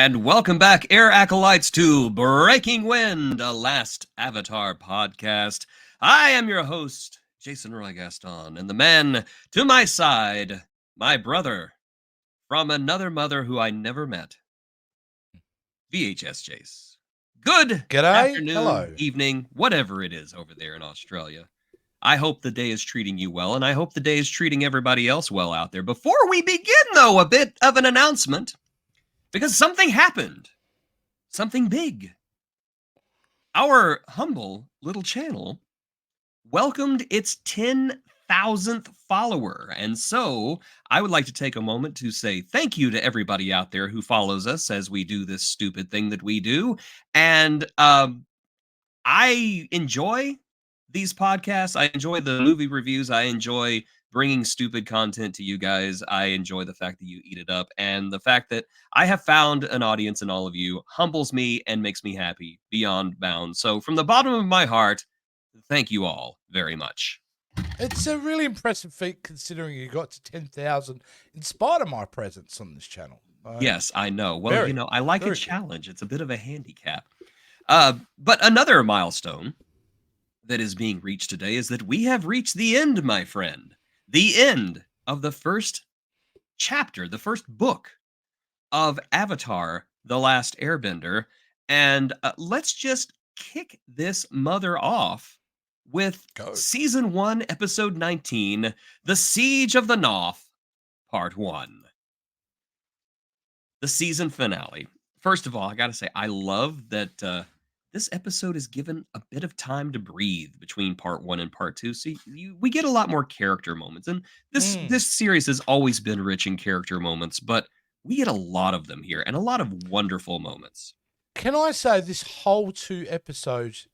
And welcome back, Air Acolytes, to Breaking Wind, a Last Avatar podcast. I am your host, Jason Roy Gaston, and the man to my side, my brother from another mother who I never met, VHS Jace. Good G'day, afternoon, hello. evening, whatever it is over there in Australia. I hope the day is treating you well, and I hope the day is treating everybody else well out there. Before we begin, though, a bit of an announcement, because something happened. Something big. Our humble little channel welcomed its 10,000th follower. And so I would like to take a moment to say thank you to everybody out there who follows us as we do this stupid thing that we do. And I enjoy these podcasts. I enjoy the movie reviews. I enjoy bringing stupid content to you guys. I enjoy the fact that you eat it up. And the fact that I have found an audience in all of you humbles me and makes me happy beyond bounds. So, from the bottom of my heart, thank you all very much. It's a really impressive feat considering you got to 10,000 in spite of my presence on this channel. Yes, I know. Well, very, I like a very challenge. It's a bit of a handicap. But another milestone that is being reached today is that we have reached the end, my friend. The end of the first chapter, the first book of Avatar, The Last Airbender. And let's just kick this mother off with Go. Season 1, Episode 19, The Siege of the North, Part 1. The season finale. First of all, I gotta say, I love that this episode is given a bit of time to breathe between part 1 and part 2. So we get a lot more character moments. And this series has always been rich in character moments, but we get a lot of them here and a lot of wonderful moments. Can I say this whole 2 episodes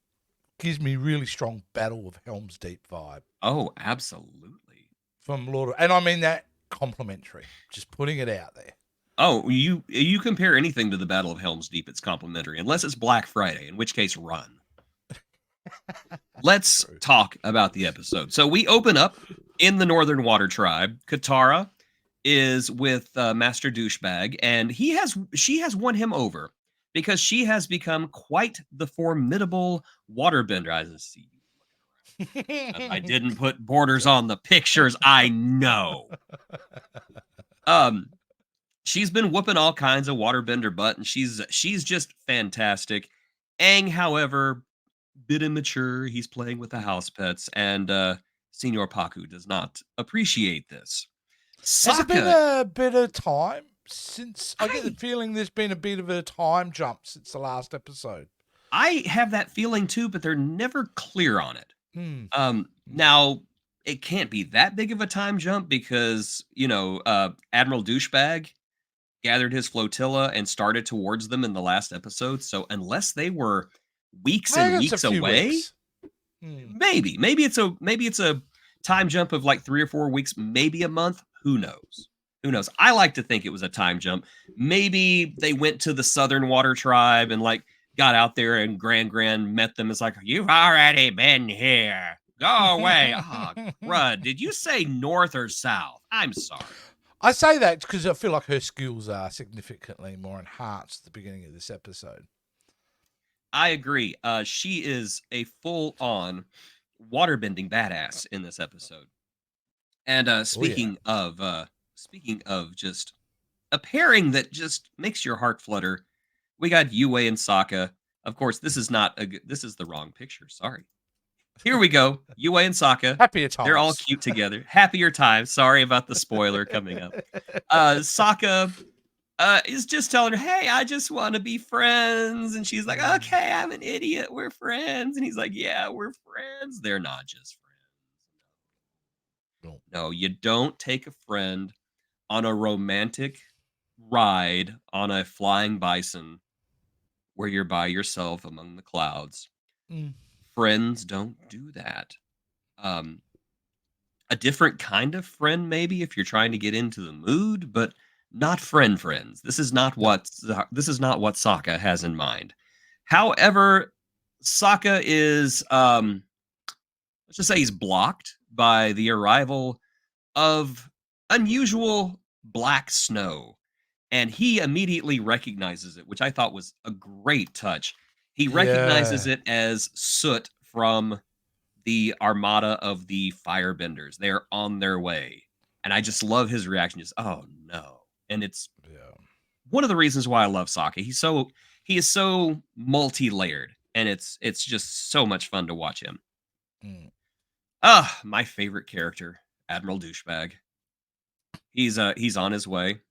gives me really strong Battle of Helm's Deep vibe Oh, absolutely. from Lord of... And I mean that complimentary. Just putting it out there. Oh, you compare anything to the Battle of Helm's Deep, it's complimentary, unless it's Black Friday, in which case run. Let's talk about the episode. So we open up in the Northern Water Tribe. Katara is with Master Douchebag, and she has won him over because she has become quite the formidable waterbender. I see. I didn't put borders on the pictures. I know. She's been whooping all kinds of waterbender butt, and she's just fantastic. Aang, however, bit immature. He's playing with the house pets, and Senor Paku does not appreciate this. Has it been a bit of time since... I get the feeling there's been a bit of a time jump since the last episode. I have that feeling too, but they're never clear on it. Now, it can't be that big of a time jump because, Admiral Douchebag gathered his flotilla and started towards them in the last episode. So unless they were weeks and weeks away, maybe it's a time jump of like 3 or 4 weeks, maybe a month. Who knows? I like to think it was a time jump. Maybe they went to the Southern Water Tribe and like got out there and Grand met them. It's like, you've already been here. Go away. Oh, crud. Did you say north or south? I'm sorry. I say that because I feel like her skills are significantly more enhanced at the beginning of this episode. I agree. She is a full-on waterbending badass in this episode. And speaking of just a pairing that just makes your heart flutter, we got Yue and Sokka. Of course, this is the wrong picture. Sorry. Here we go. Yue and Sokka. Happier times. They're all cute together. Happier times. Sorry about the spoiler coming up. Sokka is just telling her, hey, I just want to be friends. And she's like, okay, I'm an idiot. We're friends. And he's like, yeah, we're friends. They're not just friends. No, you don't take a friend on a romantic ride on a flying bison where you're by yourself among the clouds. Friends don't do that. A different kind of friend, maybe, if you're trying to get into the mood, but not friends. This is not what Sokka has in mind. However, Sokka is let's just say he's blocked by the arrival of unusual black snow. and he immediately recognizes it, which I thought was a great touch. He recognizes Yeah. it as soot from the armada of the firebenders. They're on their way. And I just love his reaction, just, oh no. And it's Yeah. one of the reasons why I love Sokka. He is so multi-layered, and it's just so much fun to watch him. Mm. Ah, my favorite character, Admiral Douchebag. He's on his way.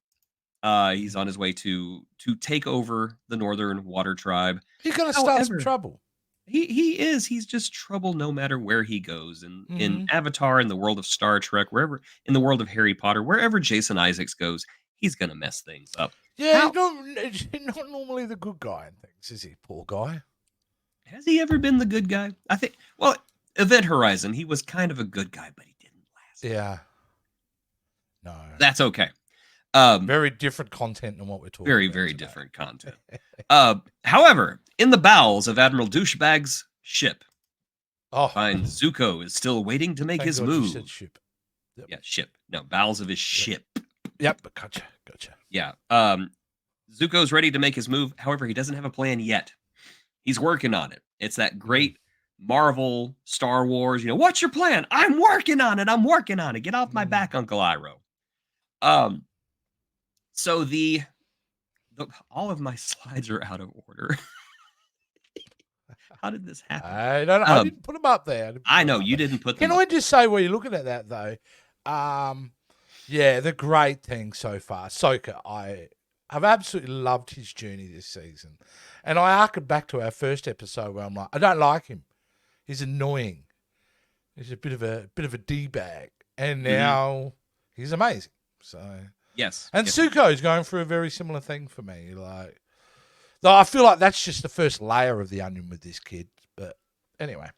He's on his way to take over the Northern Water Tribe. He's gonna start some However, trouble. he's just trouble no matter where he goes. In Mm-hmm. Avatar, in the world of Star Trek, wherever, in the world of Harry Potter, wherever Jason Isaacs goes, he's gonna mess things up. Yeah, How he's not normally the good guy in things, is he? Poor guy. has he ever been the good guy? I think, well, Event Horizon, he was kind of a good guy, but he didn't last. Yeah. No. That's okay. Very different content than what we're talking Very, about very today. different content. However, in the bowels of Admiral Douchebag's ship, Oh, find Zuko is still waiting to make thank his God you move. said ship. Yep. Yeah, ship. No, bowels of his ship. Yep, gotcha. Yeah. Zuko's ready to make his move. However, he doesn't have a plan yet. He's working on it. It's that great Marvel, Star Wars, what's your plan? I'm working on it. I'm working on it. Get off my back, Uncle Iroh. So all of my slides are out of order. How did this happen? I don't know. I didn't put them up there. I know you didn't put them Can up. I just say while you're looking at that though? Yeah, the great thing so far, Ahsoka. I've absolutely loved his journey this season, and I harken back to our first episode where I'm like, I don't like him. He's annoying. He's a bit of a d-bag, and now he's amazing. So Yes. and yes. Zuko's going through a very similar thing for me. Like, though I feel like that's just the first layer of the onion with this kid. But anyway.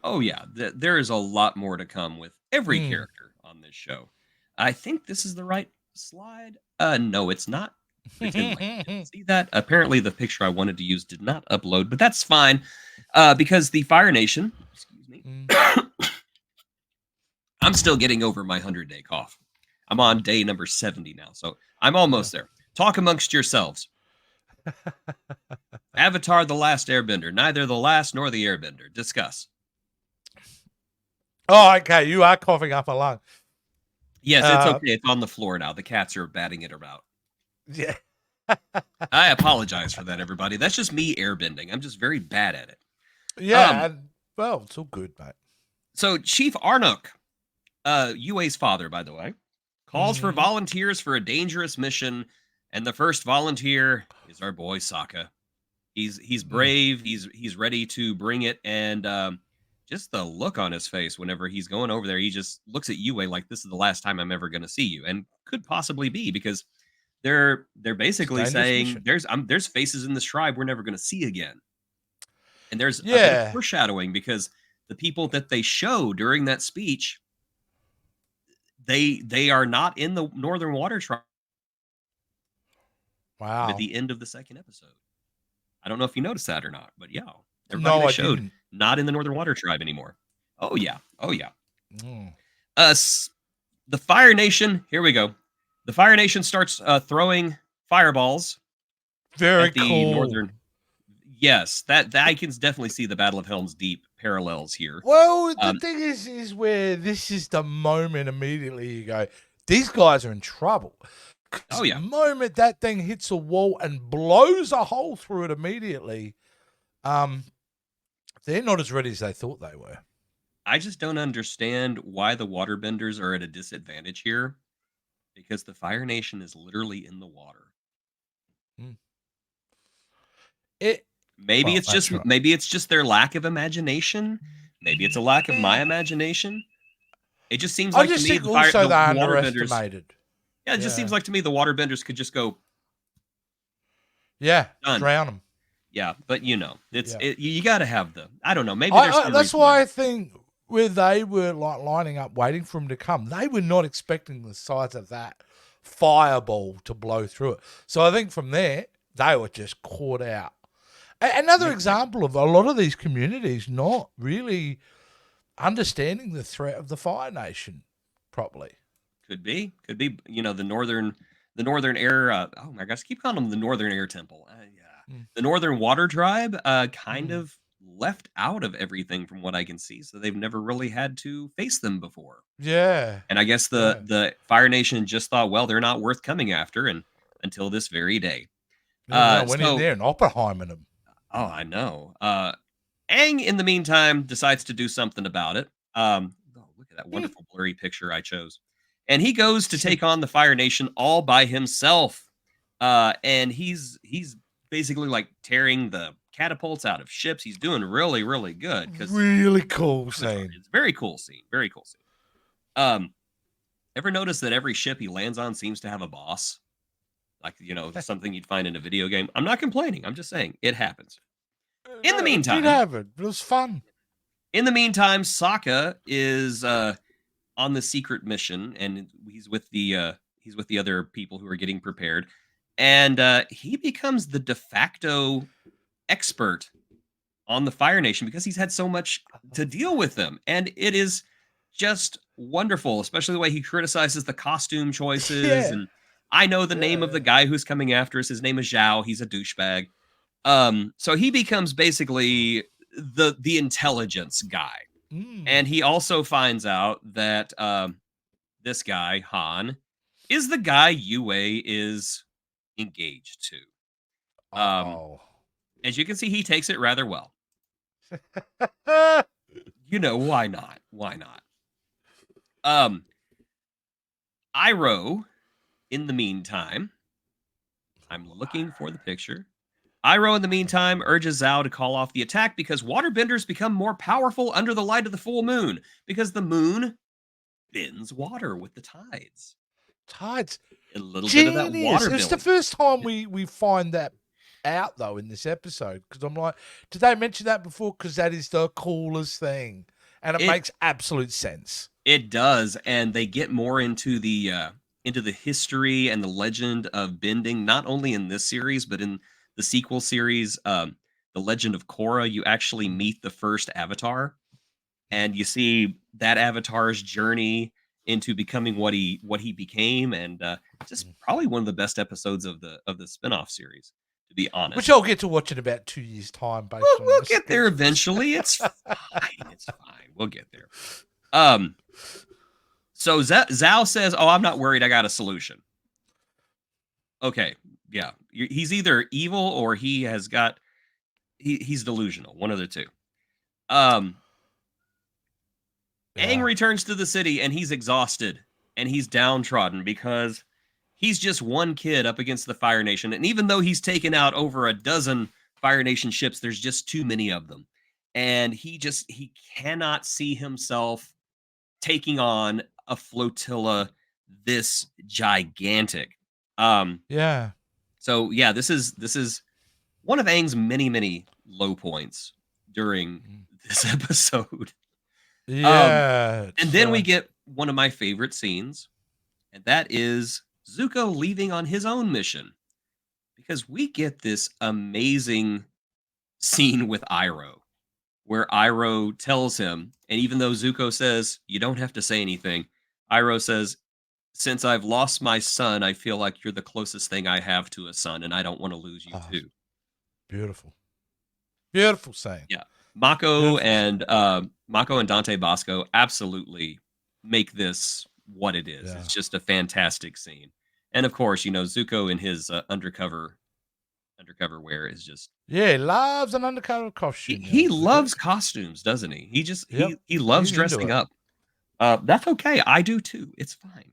Oh yeah, there is a lot more to come with every character on this show. I think this is the right slide. No, it's not. Pretend like you didn't see that. Apparently, the picture I wanted to use did not upload, but that's fine because the Fire Nation. Excuse me. I'm still getting over my 100-day cough. I'm on day number 70 now, so I'm almost there. Talk amongst yourselves. Avatar: The Last Airbender. Neither the last nor the Airbender. Discuss. Oh, okay. You are coughing up a lung. Yes, it's okay. It's on the floor now. The cats are batting it about. Yeah. I apologize for that, everybody. That's just me airbending. I'm just very bad at it. Yeah. Well, it's all good, mate. So Chief Arnuk, Yue's father, by the way, calls for volunteers for a dangerous mission, and the first volunteer is our boy Sokka. He's brave. He's ready to bring it, and just the look on his face whenever he's going over there, he just looks at Yue like this is the last time I'm ever going to see you, and could possibly be because they're basically saying there's faces in this tribe we're never going to see again, and there's a bit of foreshadowing because the people that they show during that speech, they are not in the Northern Water Tribe. Wow! At the end of the second episode, I don't know if you noticed that or not, but yeah, everybody they showed didn't. Not in the Northern Water Tribe anymore. Oh yeah. The Fire Nation. Here we go. The Fire Nation starts throwing fireballs. Very at the cool. Northern. Yes, that I can definitely see the Battle of Helm's Deep parallels here. Well, the thing is where this is the moment immediately you go, these guys are in trouble. Oh yeah. The moment that thing hits a wall and blows a hole through it immediately, they're not as ready as they thought they were. I just don't understand why the waterbenders are at a disadvantage here, because the Fire Nation is literally in the water. Maybe it's just their lack of imagination. Maybe it's a lack of my imagination. It just seems like to me the waterbenders. Yeah, it just seems like to me the waterbenders could just go. Yeah, done. Drown them. Yeah, but you got to have the. I don't know. Maybe that's why I think where they were like lining up, waiting for them to come. They were not expecting the size of that fireball to blow through it. So I think from there they were just caught out. Another example of a lot of these communities not really understanding the threat of the Fire Nation properly. Could be. The northern the Northern Air. Oh my gosh, I keep calling them the Northern Air Temple. Yeah, Mm. the Northern Water Tribe kind Mm. of left out of everything from what I can see, so they've never really had to face them before. Yeah. And I guess Yeah. the Fire Nation just thought, well, they're not worth coming after, and until this very day. Yeah, when I went in So there and Oppenheimer them. oh, I know. Aang, in the meantime, decides to do something about it. Oh, look at that wonderful blurry picture I chose. And he goes to take on the Fire Nation all by himself. And he's basically like tearing the catapults out of ships. He's doing really, really good because Really cool scene. it's a very cool scene. Very cool scene. Um, ever notice that every ship he lands on seems to have a boss? Like, something you'd find in a video game. I'm not complaining. I'm just saying it happens. In the It did meantime, happen. It was fun. Sokka is on the secret mission, and he's with the other people who are getting prepared, and he becomes the de facto expert on the Fire Nation because he's had so much to deal with them, and it is just wonderful, especially the way he criticizes the costume choices. Yeah. And I know the name of the Yeah. guy who's coming after us. His name is Zhao. He's a douchebag. So he becomes basically the intelligence guy. Mm. And he also finds out that this guy, Han, is the guy Yue is engaged to. Oh. As you can see, he takes it rather well. Why not? Why not? Iroh, in the meantime, I'm looking for the picture. Iroh, in the meantime, urges Zhao to call off the attack because waterbenders become more powerful under the light of the full moon because the moon bends water with the tides. Tides. A little Genius. bit of that water It's the first time we find that out, though, in this episode. Because I'm like, did they mention that before? Because that is the coolest thing. And it makes absolute sense. It does. And they get more into the history and the legend of bending, not only in this series, but in the sequel series, The Legend of Korra. You actually meet the first Avatar, and you see that Avatar's journey into becoming what he became, and just probably one of the best episodes of the spinoff series, to be honest. Which I'll get to watch in about 2 years' time. Based on We'll get there eventually. It's fine. It's fine. We'll get there. So Zhao says, "Oh, I'm not worried. I got a solution." Okay, yeah, he's either evil or he's delusional. One of the two. Aang returns to the city and he's exhausted and he's downtrodden because he's just one kid up against the Fire Nation. And even though he's taken out over a dozen Fire Nation ships, there's just too many of them. And he cannot see himself taking on a flotilla this gigantic. Yeah. So yeah, this is one of Aang's many low points during this episode. Yeah. And then we get one of my favorite scenes, and that is Zuko leaving on his own mission. Because we get this amazing scene with Iroh, where Iroh tells him, and even though Zuko says, you don't have to say anything, Iroh says, since I've lost my son, I feel like you're the closest thing I have to a son, and I don't want to lose you too. Beautiful. Beautiful saying. Yeah. Mako and Dante Bosco absolutely make this what it is. Yeah. It's just a fantastic scene. And of course, Zuko in his undercover wear is just... Yeah, he loves an undercover costume. He loves costumes, doesn't he? He loves dressing up. That's okay. I do too. It's fine.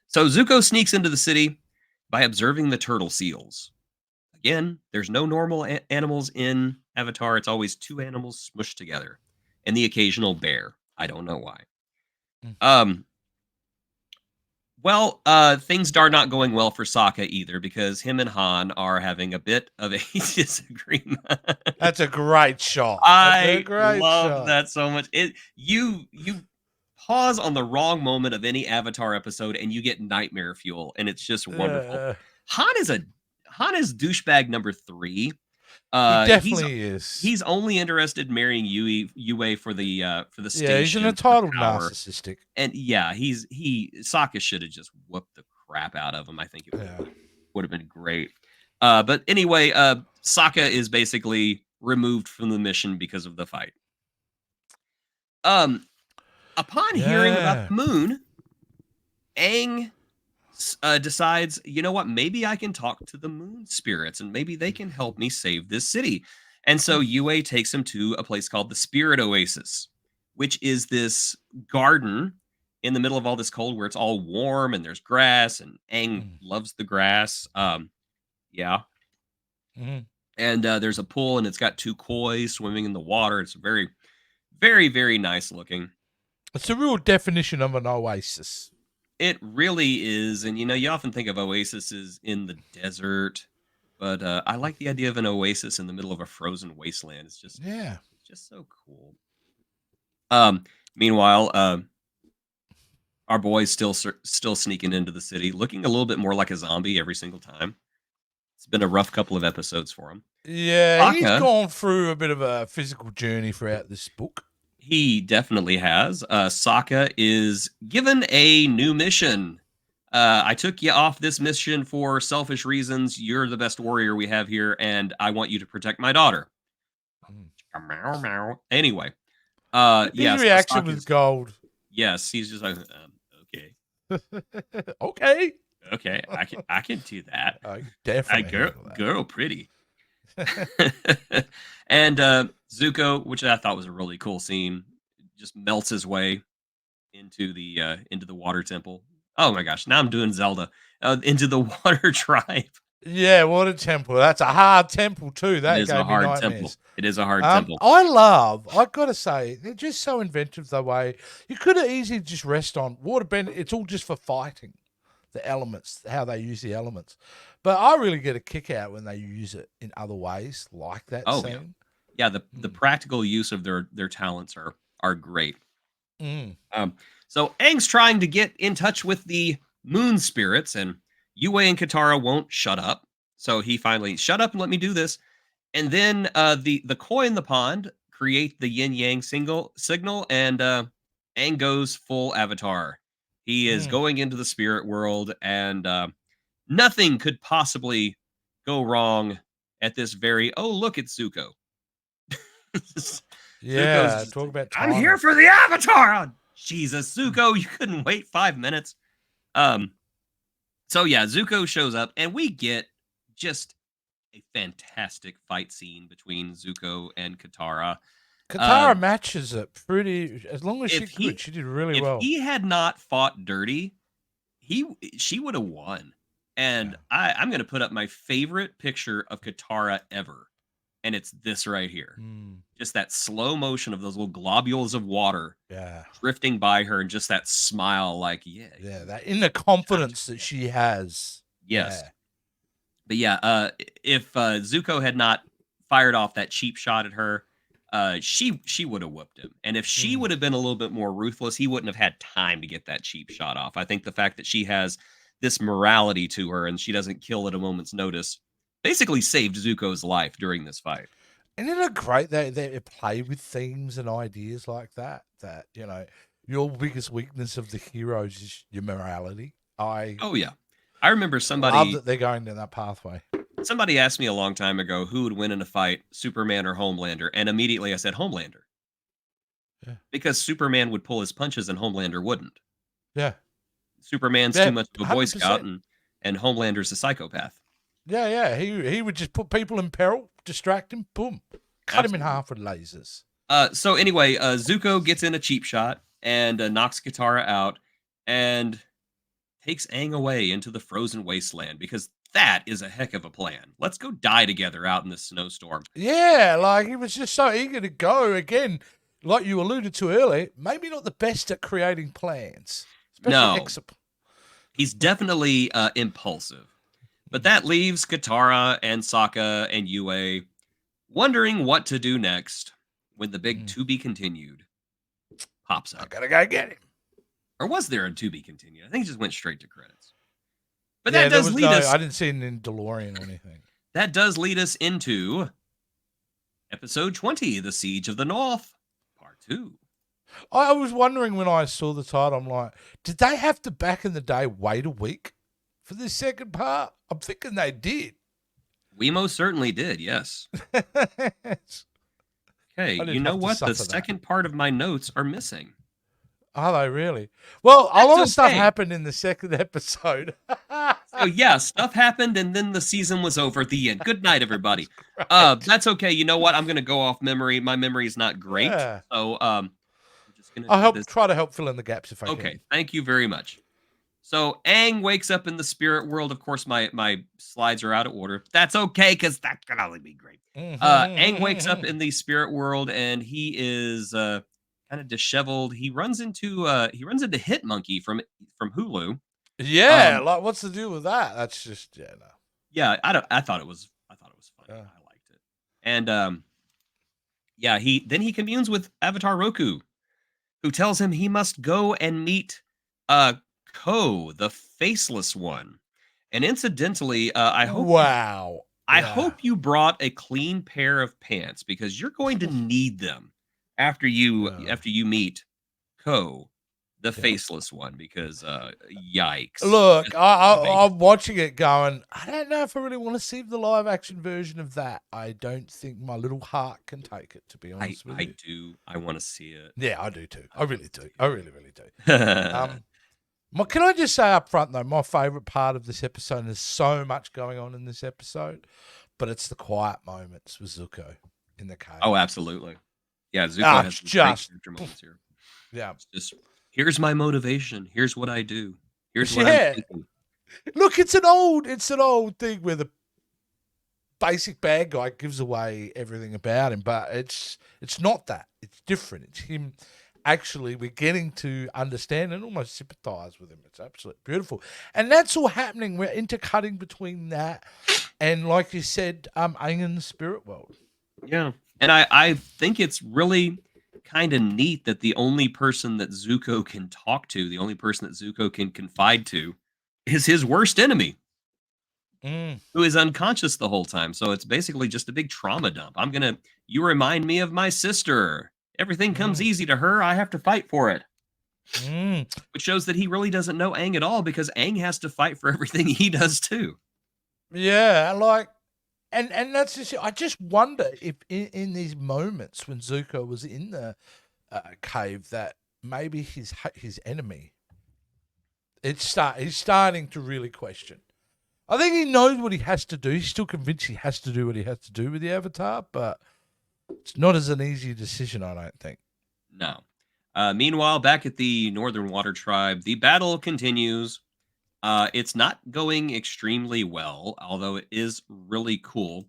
So Zuko sneaks into the city by observing the turtle seals. Again, there's no normal animals in Avatar. It's always two animals smushed together, and the occasional bear. I don't know why. Things are not going well for Sokka either, because him and Han are having a bit of a disagreement. That's a great shot. I love that so much. You pause on the wrong moment of any Avatar episode, and you get nightmare fuel, and it's just wonderful. Han is douchebag number 3. He definitely is. He's only interested in marrying Yue for the station. Yeah, he's an entitled narcissistic. And yeah, Sokka should have just whooped the crap out of him. I think it Yeah. would have been great. But anyway, Sokka is basically removed from the mission because of the fight. Um, upon hearing about Yeah. the moon, Aang decides, you know what? Maybe I can talk to the moon spirits and maybe they can help me save this city. And so Yue takes him to a place called the Spirit Oasis, which is this garden in the middle of all this cold where it's all warm and there's grass and Aang loves the grass. Yeah. Mhm. And there's a pool and it's got two koi swimming in the water. It's very, very, very nice looking. It's a real definition of an oasis. It really is. And, you often think of oases in the desert, but I like the idea of an oasis in the middle of a frozen wasteland. It's Yeah. just so cool. Meanwhile, our boy's still sneaking into the city, looking a little bit more like a zombie every single time. It's been a rough couple of episodes for him. Yeah, he's Sokka, gone through a bit of a physical journey throughout this book. he definitely has. Sokka is given a new mission. I took you off this mission for selfish reasons. You're the best warrior we have here, and I want you to protect my daughter. Meow, meow. Anyway, His yes, reaction was gold. yes, he's just like, okay, Okay. okay, I can do that. I definitely. Girl, pretty. And Zuko, which I thought was a really cool scene, just melts his way into the water temple. Oh my gosh, now I'm doing Zelda. Into the water tribe. Yeah, what a temple. That's a hard temple too. That It is gave a me hard nightmares. temple. It is a hard temple. I gotta say, they're just so inventive the way you could have easily just rest on waterbend. It's all just for fighting the elements, how they use the elements. But I really get a kick out when they use it in other ways, like that Oh scene. yeah. The practical use of their talents are great. Mm. So Aang's trying to get in touch with the moon spirits, and Yue and Katara won't shut up. So he finally shut up and let me do this. And then the koi in the pond create the yin yang signal, and Aang goes full Avatar. He is going into the spirit world, and nothing could possibly go wrong at this very. Oh, look, it's Zuko. Yeah, Zuko's talk about I'm timing. here for the Avatar. Oh, Jesus, Zuko, you couldn't wait 5 minutes. So yeah, Zuko shows up, and we get just a fantastic fight scene between Zuko and Katara. Katara matches it pretty as long as she could. She did really If well. he had not fought dirty, she would have won. And I'm going to put up my favorite picture of Katara ever, and it's this right here. Just that slow motion of those little globules of water drifting by her, and just that smile, like that inner confidence that she has. Yes. But yeah, if Zuko had not fired off that cheap shot at her, she would have whooped him. And if she would have been a little bit more ruthless, he wouldn't have had time to get that cheap shot off. I think the fact that she has this morality to her and she doesn't kill at a moment's notice basically saved Zuko's life during this fight. And isn't it great that they play with themes and ideas like that? That, your biggest weakness of the heroes is your morality. Oh yeah. I remember somebody love that they're going down that pathway. Somebody asked me a long time ago who would win in a fight, Superman or Homelander, and immediately I said Homelander. Yeah. Because Superman would pull his punches and Homelander wouldn't. Yeah. Superman's too much of a Boy 100%. Scout, and Homelander's a psychopath. Yeah. He would just put people in peril, distract him, boom, cut him in half with lasers. So anyway, Zuko gets in a cheap shot and knocks Katara out and takes Aang away into the frozen wasteland, because that is a heck of a plan. Let's go die together out in the snowstorm. Yeah, like he was just so eager to go. Again, like you alluded to earlier, maybe not the best at creating plans. No. He's definitely impulsive. But that leaves Katara and Sokka and Yue wondering what to do next when the big to be continued pops up. I gotta go get him. Or was there a to be continued? I think it just went straight to credits. But that does lead us. I didn't see it in DeLorean or anything. That does lead us into episode 20, The Siege of the North, part 2. I was wondering when I saw the title, I'm like, did they have to back in the day wait a week for this second part? I'm thinking they did. We most certainly did, yes. Okay, I you didn't know have to what? The suffer that. second part of my notes are missing. Are they really? Well, a That's lot of stuff okay. happened in the second episode. So yeah, stuff happened and then the season was over. The end. Good night, everybody. Right. That's okay. You know what? I'm gonna go off memory. My memory is not great. Yeah. So I'm just gonna I'll do this. try to help fill in the gaps if I Okay, can. thank you very much. So Aang wakes up in the spirit world. Of course, my slides are out of order. That's okay, because that could only be great. Aang wakes up in the spirit world and he is kind of disheveled. He runs into Hit Monkey from Hulu. Yeah, Um, like what's the deal with that? That's just no. yeah, I thought it was funny. Yeah. I liked it. And yeah, he communes with Avatar Roku, who tells him he must go and meet uh Ko, the faceless one. And incidentally, Wow. I Yeah. hope you brought a clean pair of pants because you're going to need them after you Yeah. after you meet Ko, the Yeah. faceless one, because yikes. Look, Just yikes. I'm watching it going, I don't know if I really want to see the live action version of that. I don't think my little heart can take it, to be I honest with I you. do. I want to see it. Yeah, I do too. I really do. I really, really do. it. Can I just say up front though, my favourite part of this episode, and there's so much going on in this episode, but it's the quiet moments with Zuko in the cave. Oh, absolutely. Yeah, Zuko has It's some great just character moments here. yeah. It's just here's my motivation. Here's what I do. Here's what I'm Yeah. thinking. Look, it's an old thing where the basic bad guy gives away everything about him, but it's not that. It's different. It's him actually we're getting to understand and almost sympathize with him. It's absolutely beautiful. And that's all happening. We're intercutting between that and like you said, Aang in the spirit world. Yeah. And I think it's really kind of neat that the only person that Zuko can talk to, the only person that Zuko can confide to, is his worst enemy, Mm, who is unconscious the whole time. So it's basically just a big trauma dump. You remind me of my sister. Everything comes mm, easy to her. I have to fight for it. mm. Which shows that he really doesn't know Aang at all because Aang has to fight for everything he does too. Yeah, like and that's just I just wonder if in these moments when Zuko was in the cave that maybe his enemy he's starting to really question. I think he knows what he has to do. He's still convinced he has to do what he has to do with the Avatar, but it's not as an easy decision, I don't think. No. Meanwhile, back at the Northern Water Tribe, the battle continues. It's not going extremely well, although it is really cool.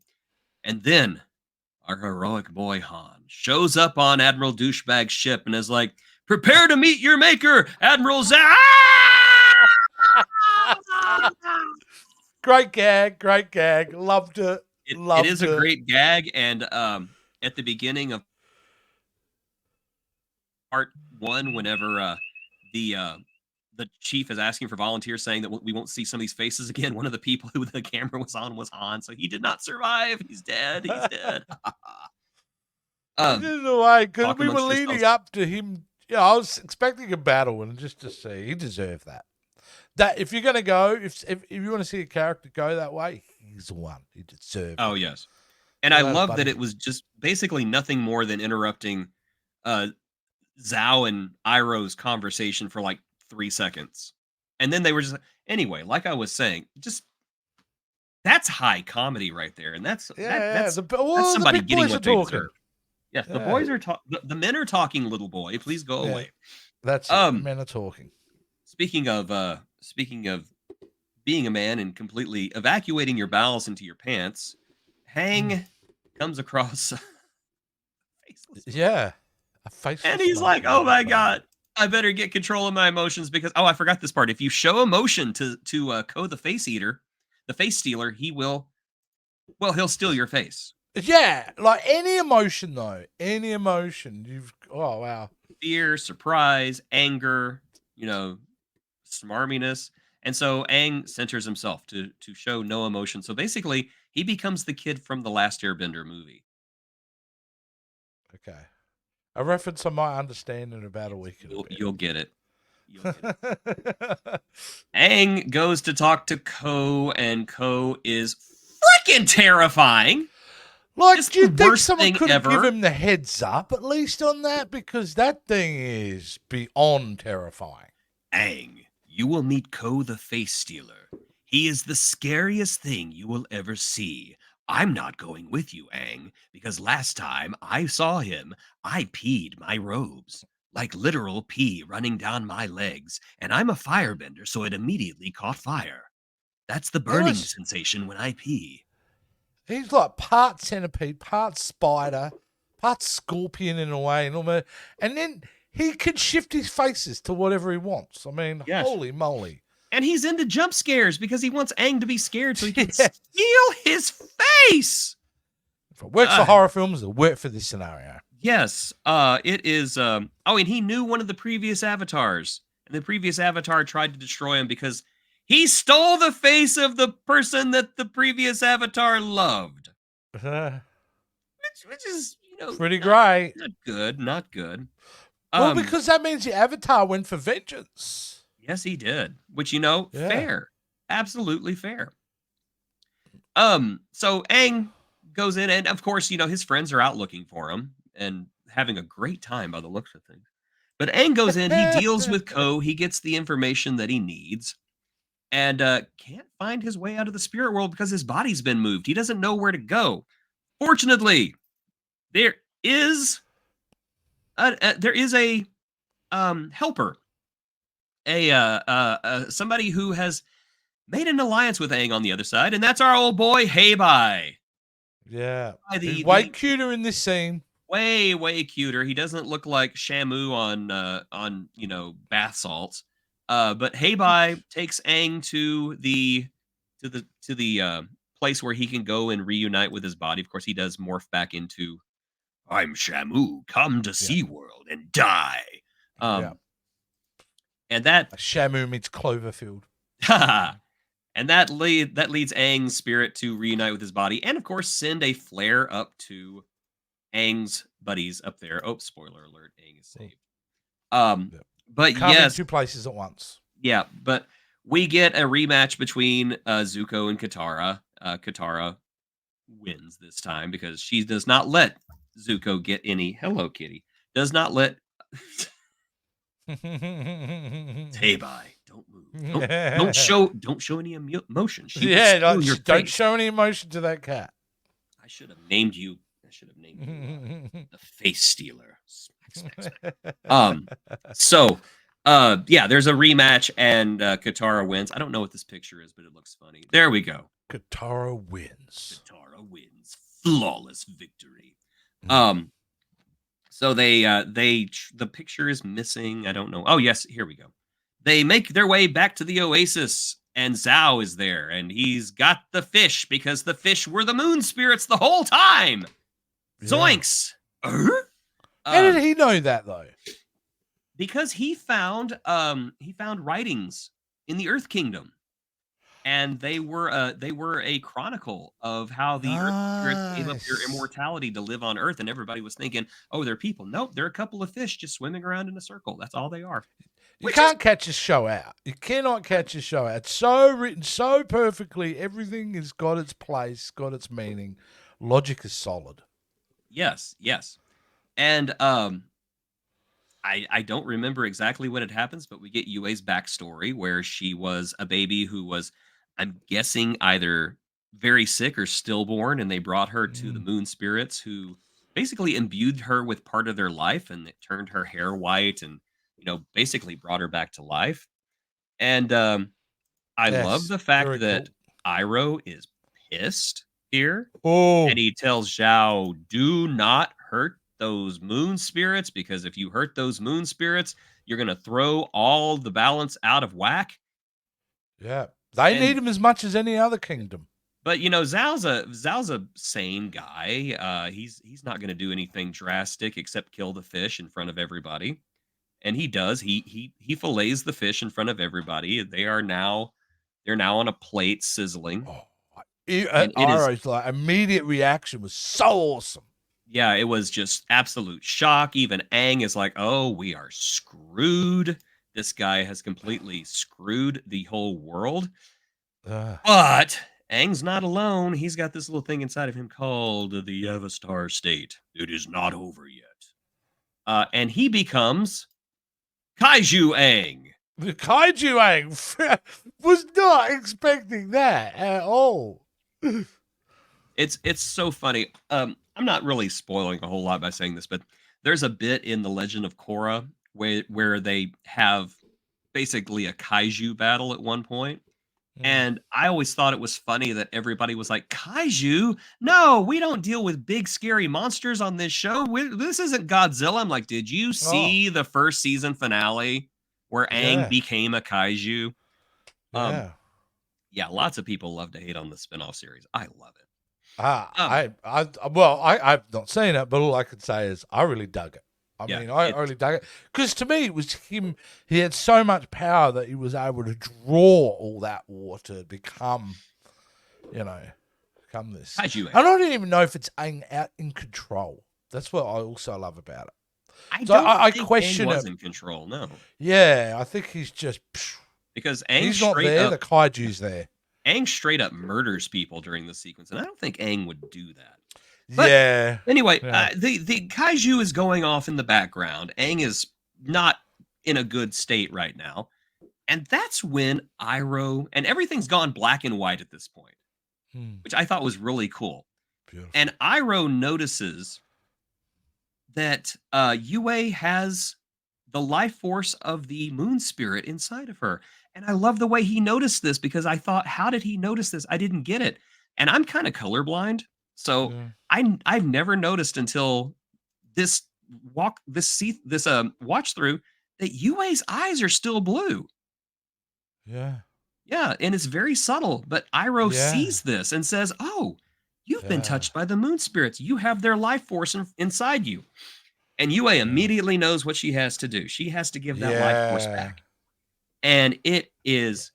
And then our heroic boy Han shows up on Admiral Douchebag's ship and is like, "Prepare to meet your maker, Admiral Zah!" Great gag. Loved it. It is Loved a it. great gag, and at the beginning of part one, whenever the chief is asking for volunteers, saying that we won't see some of these faces again, one of the people who the camera was on was Han, so he did not survive. He's dead. He's dead. This is the way, because Talk we were amongst leading yourselves. up to him. Yeah, I was expecting a battle, and just to see, he deserved that. That if you're gonna go, if you want to see a character go that way, he's the one. He deserved Oh it. yes, and I Well, that's love that buddy. it was just basically nothing more than interrupting uh, Zhao and Iroh's conversation for like 3 seconds, and then they were just anyway. Like I was saying, just that's high comedy right there, and that's that Yeah. that's Well, the somebody big getting boys are what they talking. deserve. Yes, the Yeah, boys are the men are talking. Little boy, please go yeah. away. That's it. The Um, men are talking. speaking of being a man and completely evacuating your bowels into your pants, Mm. Hang comes across a faceless monkey. Yeah, a And faceless he's like, monkey. "Oh my Wow. god, I better get control of my emotions because I forgot this part. If you show emotion to Ko the face eater, the face stealer, he'll steal your face. Yeah, like any emotion though, any emotion you've. Oh wow. Fear, surprise, anger, smarminess." And so Aang centers himself to show no emotion. So basically, he becomes the kid from the Last Airbender movie. Okay, a reference I might understand in about a Yes, week and a you'll bit. you'll get it. You'll get it. Aang goes to talk to Ko, and Ko is freaking terrifying. Like, Just do you the think worst someone thing could have ever. given him the heads up at least on that? Because that thing is beyond terrifying. Aang, you will meet Ko the Face Stealer. He is the scariest thing you will ever see. I'm not going with you, Aang, because last time I saw him, I peed my robes. Like literal pee running down my legs, and I'm a firebender, so it immediately caught fire. That's the He burning was, sensation when I pee. he's like part centipede, part spider, part scorpion in a way, and then he can shift his faces to whatever he wants. I mean, Yes. holy moly. And he's into jump scares because he wants Aang to be scared so he can Yes. steal his face. If it works for horror films, it'll work for this scenario. Yes. It is oh, and he knew one of the previous avatars. And the previous avatar tried to destroy him because he stole the face of the person that the previous avatar loved. Which is, Pretty great. not good, not good. Well, because that means the avatar went for vengeance. Yes, he did. Which, Yeah. fair. Absolutely fair. So Aang goes in, and of course, his friends are out looking for him and having a great time by the looks of things. But Aang goes in, he deals with Ko, he gets the information that he needs, and can't find his way out of the spirit world because his body's been moved. He doesn't know where to go. Fortunately, there is a helper, somebody who has made an alliance with Aang on the other side, and that's our old boy Heibai. Yeah. The- He's way the- cuter in this scene. Way cuter. He doesn't look like Shamu on bath salts. But Heibai takes Aang to the place where he can go and reunite with his body. Of course, he does morph back into I'm Shamu, come to SeaWorld and die. And that Shamu meets Cloverfield. and that leads Aang's spirit to reunite with his body, and of course send a flare up to Aang's buddies up there. Oh, spoiler alert, Aang is saved. But Can't yes, be two places at once. yeah, but we get a rematch between Zuko and Katara. Katara wins this time because she does not let Zuko get any. Hello, Kitty. Does not let. Heibai, don't move. Don't show any emotion. Don't show any emotion to that cat. I should have named you the Face Stealer. So yeah, there's a rematch and Katara wins. I don't know what this picture is, but it looks funny. There we go. Katara wins. Katara wins. Flawless victory. So the picture is missing. I don't know. Oh yes, here we go. They make their way back to the oasis, and Zhao is there, and he's got the fish because the fish were the moon spirits the whole time. Zoinks! How did he know that though? Because he found writings in the Earth Kingdom, and they were a chronicle of how the Earth spirits gave up their immortality to live on Earth, and everybody was thinking, oh, they're people. Nope, they're a couple of fish just swimming around in a circle. That's all they are. You can't catch a show out. You cannot catch a show out. It's so written so perfectly. Everything has got its place, got its meaning. Logic is solid. Yes. And I don't remember exactly when it happens, but we get Yue's backstory where she was a baby who was, I'm guessing, either very sick or stillborn, and they brought her to the moon spirits who basically imbued her with part of their life, and it turned her hair white and basically brought her back to life. And I love the fact that Iroh is pissed here. And he tells Zhao, do not hurt those moon spirits, because if you hurt those moon spirits, you're going to throw all the balance out of whack. Yeah. They need him as much as any other kingdom. But Zhao's a sane guy. He's not going to do anything drastic except kill the fish in front of everybody. And he does. He fillets the fish in front of everybody. They're now on a plate sizzling. Iroh's immediate reaction was so awesome. Yeah, it was just absolute shock. Even Aang is like, "Oh, we are screwed." this guy has completely screwed the whole world. Uh, But Aang's not alone. He's got this little thing inside of him called the Avastar State. It is not over yet. And he becomes Kaiju Aang. the kaiju Aang was not expecting that at all. It's so funny. I'm not really spoiling a whole lot by saying this, but there's a bit in the Legend of Korra where they have basically a kaiju battle at one point. Mm. And I always thought it was funny that everybody was like, "Kaiju? No, we don't deal with big scary monsters on this show. This isn't Godzilla." I'm like, "Did you Oh, see the first season finale where Aang yeah, became a kaiju?" Um, yeah. yeah, lots of people love to hate on the spinoff series. I love it. Um, I've not seen it, but all I can say is I really dug it. I yeah, mean, I really dug it because to me it was him. He had so much power that he was able to draw all that water to become, you know, become this. Kaiju Aang. And I don't even know if it's Aang out in control. That's what I also love about it. I So don't I think Aang question was it. in control, no, Yeah, I think he's just. because Aang He's not straight there. up The kaiju's there. Aang straight up murders people during the sequence, and I don't think Aang would do that. But Yeah, anyway, yeah, the kaiju is going off in the background. Aang is not in a good state right now, and that's when Iroh and everything's gone black and white at this point, Hmm, which I thought was really cool. beautiful. And Iroh notices that Yue has the life force of the moon spirit inside of her. And I love the way he noticed this because I thought, how did he notice this? I didn't get it. And I'm kind of colorblind. So Yeah, I've never noticed until this watch through that Yue's eyes are still blue. yeah, Yeah, and it's very subtle, but Iroh yeah, sees this and says, "Oh, you've been yeah, touched by the moon spirits. You have their life force inside you." And Yue yeah, immediately knows what she has to do. She has to give that life force yeah. back. And it is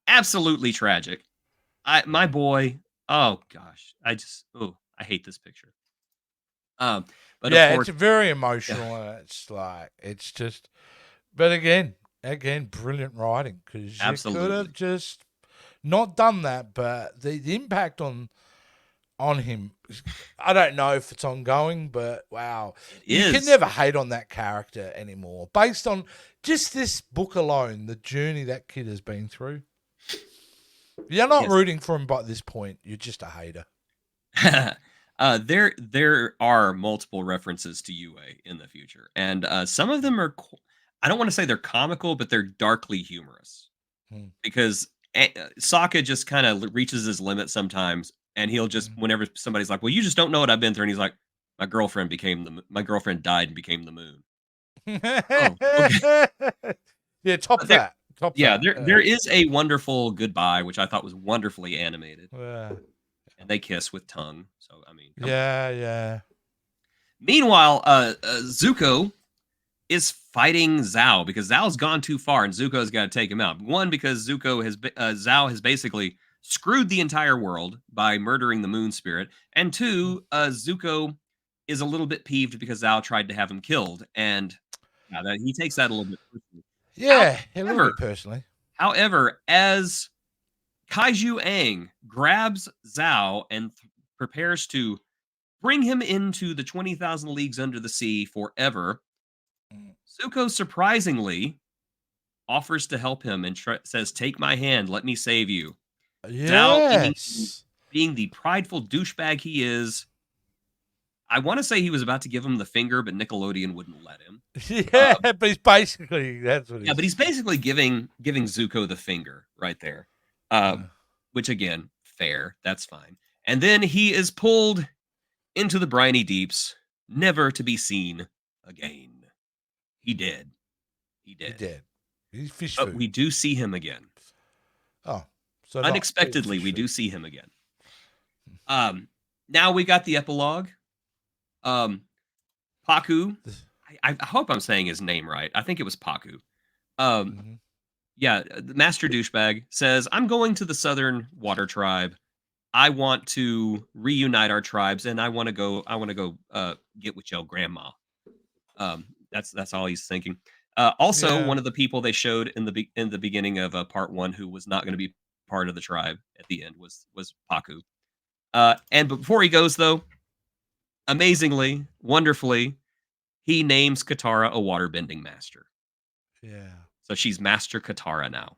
absolutely tragic. My boy, oh gosh, I hate this picture. Um, but of Yeah, course, it's very yeah, emotional, and it's like it's just. But again, brilliant writing because you could have absolutely. just not done that. But the impact on him, I don't know if it's ongoing, but wow, It you can is. never hate on that character anymore based on just this book alone, the journey that kid has been through. You're not Yes. rooting for him by this point. You're just a hater. There are multiple references to Yue in the future, and some of them are. I don't want to say they're comical, but they're darkly humorous. Hmm. Because Sokka just kind of reaches his limit sometimes, and he'll just whenever somebody's like, "Well, you just don't know what I've been through," and he's like, My girlfriend died and became the moon." Oh, okay. Yeah, top But there, that. Top yeah, that. there is a wonderful goodbye, which I thought was wonderfully animated, Yeah. and they kiss with tongue. So I mean, come on. Yeah, yeah. Meanwhile, Zuko is fighting Zhao because Zhao's gone too far, and Zuko's got to take him out. One, because Zhao has basically screwed the entire world by murdering the Moon Spirit, and two, Zuko is a little bit peeved because Zhao tried to have him killed, and yeah, that he takes that a little bit personally. Yeah, a little However, bit personally. as Kaiju Aang grabs Zhao and prepares to bring him into the 20,000 Leagues Under the Sea forever, Zuko surprisingly offers to help him and says, "Take my hand, let me save you." Zhao, Yes. being the prideful douchebag he is, I want to say he was about to give him the finger, but Nickelodeon wouldn't let him. Yeah, but he's basically that's what Yeah, but he's he's. basically giving Zuko the finger right there, uh, Uh, which again, fair, that's fine. And then he is pulled into the briny deeps, never to be seen again. He did. He he did. did. He's fish But we food. do see him again. Oh, so not Unexpectedly, fish we do food. see him again. Um, Now we got the epilogue. Um, Paku, I hope I'm saying his name right. I think it was Paku. Um, Mm-hmm. yeah, the master douchebag says, "I'm going to the Southern Water Tribe. I want to reunite our tribes, and I want to go. I want to go get with your grandma." That's all he's thinking. Also, Yeah. one of the people they showed in the beginning of part one who was not going to be part of the tribe at the end was Paku. And before he goes though, amazingly, wonderfully, he names Katara a waterbending master. Yeah. So she's Master Katara now.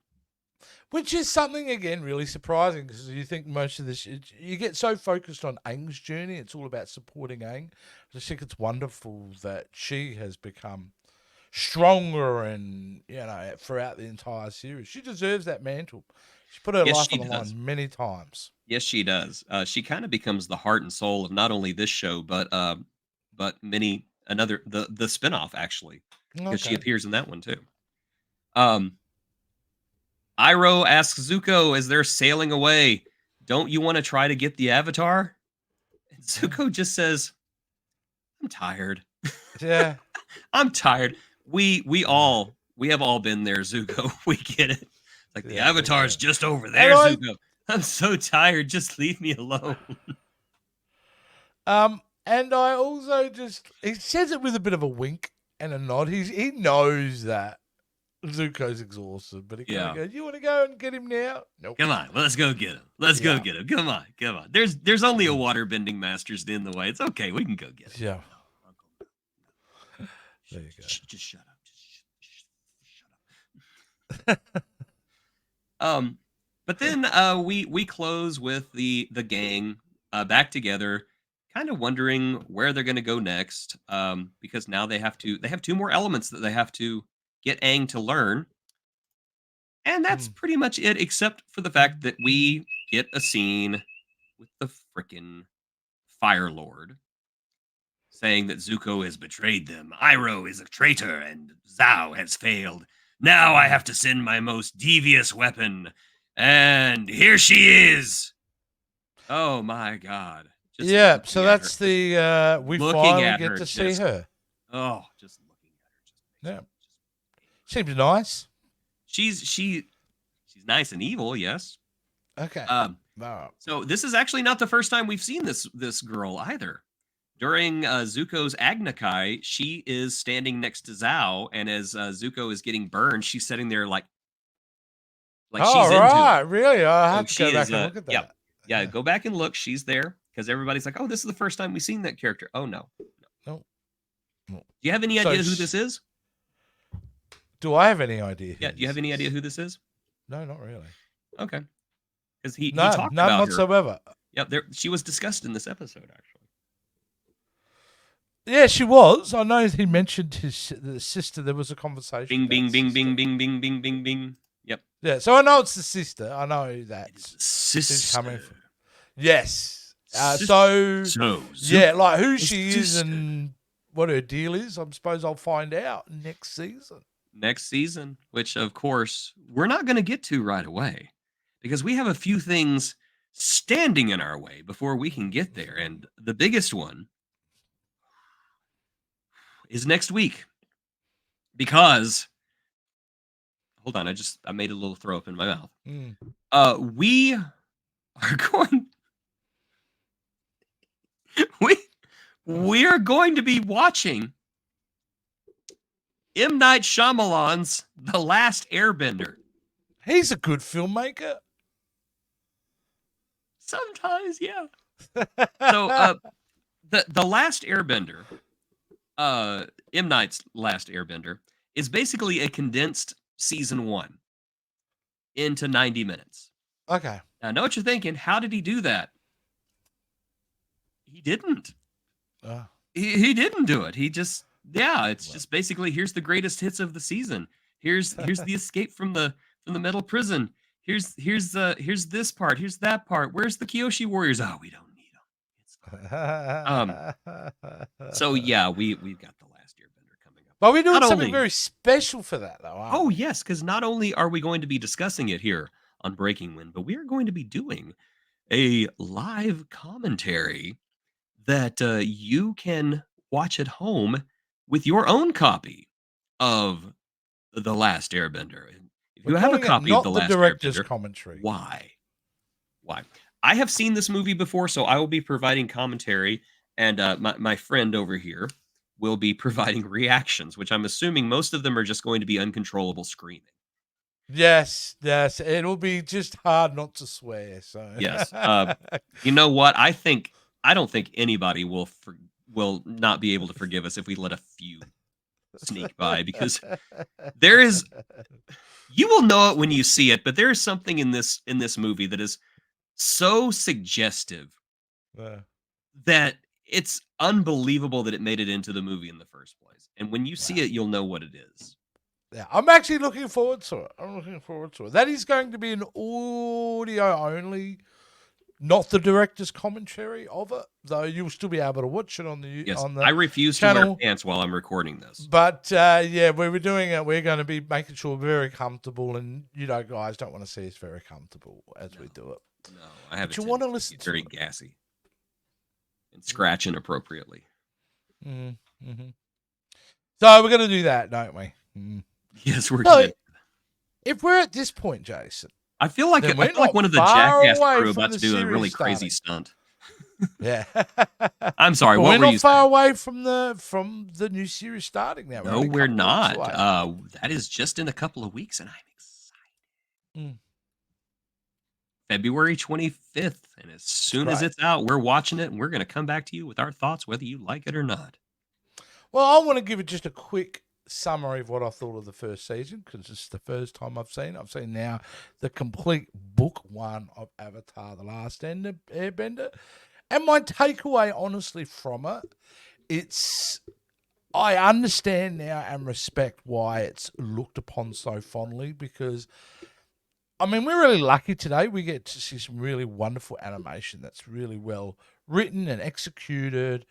Which is something, again, really surprising because you think most of this, you get so focused on Aang's journey, it's all about supporting Aang. I just think it's wonderful that she has become stronger and, throughout the entire series. She deserves that mantle. She put her Yes, life she on the does. line many times. Yes, she does. She kind of becomes the heart and soul of not only this show, but many another the spinoff actually, because she Okay. appears in that one too. Um, Iroh asks Zuko as they're sailing away, "Don't you want to try to get the Avatar?" And Zuko just says, "I'm tired. Yeah. I'm tired. We have all been there, Zuko. We get it. Like the Yeah, we Avatar's do. just over And there, Zuko. I'm so tired. Just leave me alone." I also he says it with a bit of a wink and a nod. He knows that Zuko's exhausted, but he kind of Yeah. goes, "You want to go and get him now?" Nope. Come on, let's go get him. Let's go Yeah. get him. Come on, come on. There's only a waterbending master's in the way. It's okay. We can go get him. Yeah. No, Uncle, no. There you go. Just shut up. Just shut up. But then we close with the gang back together, kind of wondering where they're going to go next. Because now they have two more elements that they have to get Aang to learn, and that's Hmm. pretty much it, except for the fact that we get a scene with the frickin' Fire Lord saying that Zuko has betrayed them. Iroh is a traitor, and Zhao has failed. Now I have to send my most devious weapon, and here she is. Oh my god! Just Yeah. So looking at her, that's just we looking finally at get her, to see just her. just looking at her, just makes Yeah. me Seems nice. she's nice and evil, yes. Okay. Um, No. so this is actually not the first time we've seen this girl either. During Zuko's Agnakai, she is standing next to Zhao, and as Zuko is getting burned, she's sitting there like Oh, she's into it. right. Really? I So have to she go back is, and look at yeah, that. yeah. Yeah. Go back and look. She's there because everybody's like, "Oh, this is the first time we've seen that character." Oh no. No. No. Do you have any So, idea who this is? do I have any idea who Yeah. Do you this have any idea is? who this is? No, not really. Okay, because he None. talked None about her. whatsoever. Yep. There, she was discussed in this episode actually. Yeah, she was. I know he mentioned the sister. There was a conversation Bing, about bing, the bing, sister. bing, bing, bing, bing, bing, bing. Yep. Yeah, so I know it's the sister. I know that It is the she's sister. coming from. Yes. So Yeah, Zuko, like who the she is sister. and what her deal is, I suppose I'll find out next season. Next season, which of course we're not going to get to right away because we have a few things standing in our way before we can get there. And the biggest one is next week because hold on, I made a little throw up in my mouth. Mm. We are going we we're going to be watching M. Night Shyamalan's The Last Airbender. He's a good filmmaker. Sometimes, yeah. So the Last Airbender, M. Night's Last Airbender, is basically a condensed season one into 90 minutes. Okay. Now, I know what you're thinking. How did he do that? He didn't. He didn't do it. He just, yeah, it's just basically here's the greatest hits of the season. Here's the escape from the metal prison. Here's this part. Here's that part. Where's the Kyoshi warriors? Oh, we don't need them. So yeah, we've got the Last Airbender coming up. But we're doing Not something only, very special for that, though. Aren't oh we? yes, because not only are we going to be discussing it here on Breaking Wind, but we are going to be doing a live commentary that you can watch at home with your own copy of The Last Airbender. And if We're you have a calling it copy of The not the Last director's Airbender, commentary. why? Why? I have seen this movie before, so I will be providing commentary, and my friend over here will be providing reactions, which I'm assuming most of them are just going to be uncontrollable screaming. Yes, it'll be just hard not to swear. So Yes. You know what? I don't think anybody will not be able to forgive us if we let a few sneak by, because there is you will know it when you see it, but there is something in this movie that is so suggestive Yeah. that it's unbelievable that it made it into the movie in the first place. And when you see Wow. it, you'll know what it is. Yeah, I'm actually looking forward to it. I'm looking forward to it. That is going to be an audio only, not the director's commentary of it, though you'll still be able to watch it on the Yes, I refuse to wear channel. pants while I'm recording this. But yeah, we were doing it. We're going to be making sure we're very comfortable, and guys don't want to see us very comfortable as we do it. No, I have. But you want to listen to very it. gassy and scratch inappropriately. Mm-hmm. So we're going to do that, don't we? Mm. Yes, we're So, good. if we're at this point, Jason, I feel like one of the far Jackass away crew from about the to do a really series crazy starting. stunt. Yeah. I'm sorry. But What we're were you not far saying? away from the new series starting now. No, we're not. That is just in a couple of weeks, and I'm excited. February 25th, and as soon as it's out, we're watching it, and we're going to come back to you with our thoughts, whether you like it or not. Well, I want to give it just a quick summary of what I thought of the first season, because it's the first time I've seen it. I've seen now the complete book one of Avatar: The Last Airbender. And my takeaway, honestly, from it, I understand now and respect why it's looked upon so fondly, because, I mean, we're really lucky today. We get to see some really wonderful animation that's really well written and executed,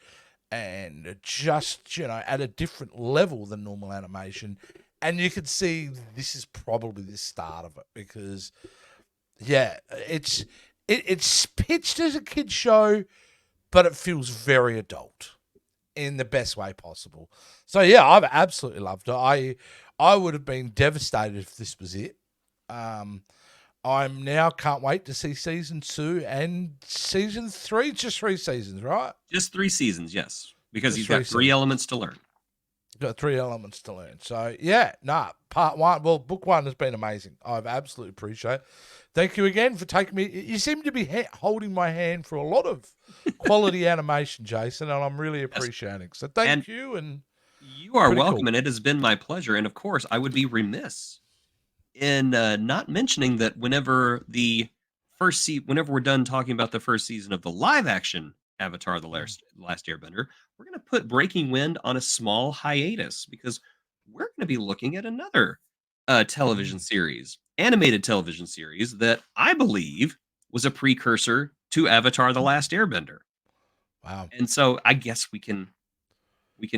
and just, at a different level than normal animation. And you can see this is probably the start of it, because, yeah, it's pitched as a kid's show, but it feels very adult in the best way possible. So, yeah, I've absolutely loved it. I would have been devastated if this was it. I'm now can't wait to see season 2 and season 3. Just 3 seasons, right? Just 3 seasons, yes, because Just you've got 3 elements to learn. Got 3 elements to learn. So, yeah, part 1. Well, book 1 has been amazing. I've absolutely appreciate it. Thank you again for taking me. You seem to be holding my hand for a lot of quality animation, Jason, and I'm really appreciating. So, thank you. And you are welcome, and it has been my pleasure. And of course, I would be remiss in not mentioning that whenever we're done talking about the first season of the live action Avatar: The Last Airbender, we're going to put Breaking Wind on a small hiatus, because we're going to be looking at another animated television series that I believe was a precursor to Avatar: The Last Airbender. Wow. And so I guess we can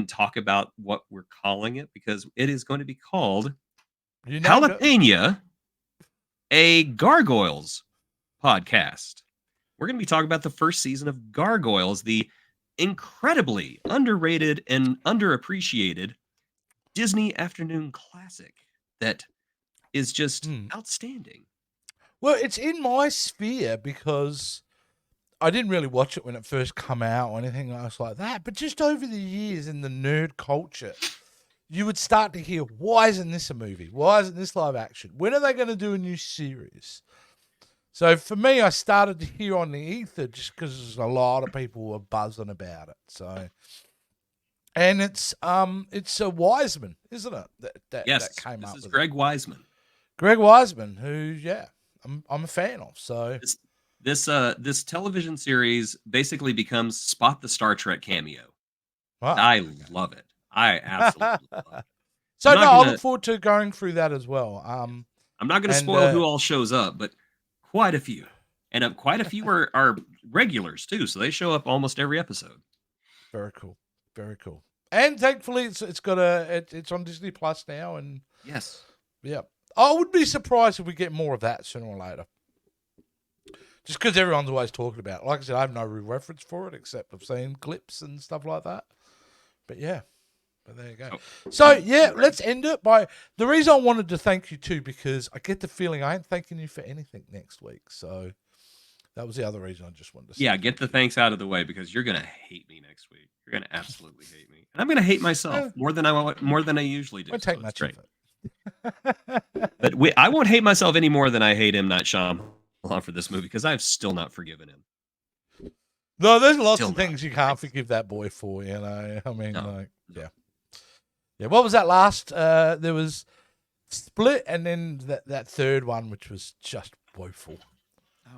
talk about what we're calling it, because it is going to be called Jalapeno, a Gargoyles podcast. We're going to be talking about the first season of Gargoyles, the incredibly underrated and underappreciated Disney afternoon classic that is just outstanding. Well, it's in my sphere because I didn't really watch it when it first came out or anything else like that. But just over the years in the nerd culture, you would start to hear, why isn't this a movie? Why isn't this live action? When are they going to do a new series? So for me, I started to hear on the ether just because a lot of people were buzzing about it. So, and it's a Wiseman, isn't it? That came up. This is Greg Wiseman. Greg Wiseman, who I'm a fan of. So this television series basically becomes Spot the Star Trek cameo. Wow. I love it. I absolutely love it. So I look forward to going through that as well. I'm not going to spoil who all shows up, but quite a few, and quite a few are regulars too. So they show up almost every episode. Very cool, very cool. And thankfully, it's on Disney Plus now. And yes, yeah, I would be surprised if we get more of that sooner or later. Just because everyone's always talking about it. Like I said, I have no real reference for it except I've seen clips and stuff like that. But yeah. But there you go. So, yeah, let's end it by... The reason I wanted to thank you too, because I get the feeling I ain't thanking you for anything next week. So, That was the other reason I just wanted to say. Yeah, get the thanks out of the way because you're gonna hate me next week. You're gonna absolutely hate me, and I'm gonna hate myself more than I usually do. Won't So take it's much great. effort. But I won't hate myself any more than I hate M. Night Shyamalan for this movie because I've still not forgiven him. No, there's lots Still of things not. you can't forgive that boy for, you know. I mean, No, like, no. yeah. Yeah, what was that last? There was Split and then that third one, which was just woeful.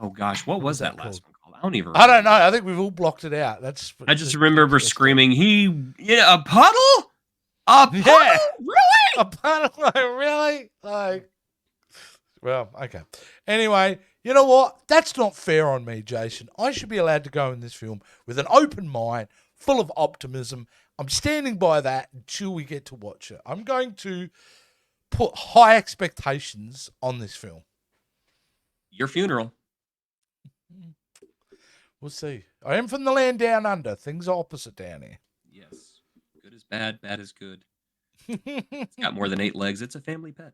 Oh gosh, what was that that last called? one called? I don't even. I don't remember. know. I think we've all blocked it out. That's. I just the remember PTSD. screaming, a puddle? A puddle? Yeah. Really? A puddle? Like, really? Like, well, okay. Anyway, you know what? That's not fair on me, Jason. I should be allowed to go in this film with an open mind, full of optimism. I'm standing by that until we get to watch it. I'm going to put high expectations on this film. Your funeral. We'll see. I am from the land down under. Things are opposite down here. Yes. Good is bad, bad is good. It's got more than 8 legs. It's a family pet.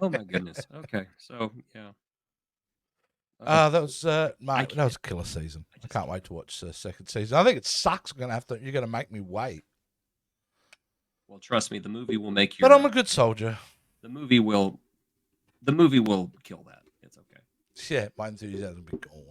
Oh my goodness. Okay, so yeah. That was mate. That was a killer season. I can't wait to watch the second season. I think it sucks. You're gonna make me wait. Well, trust me, the movie will make you. But I'm a good soldier. The movie will kill that. It's okay. Yeah, my enthusiasm will be gone.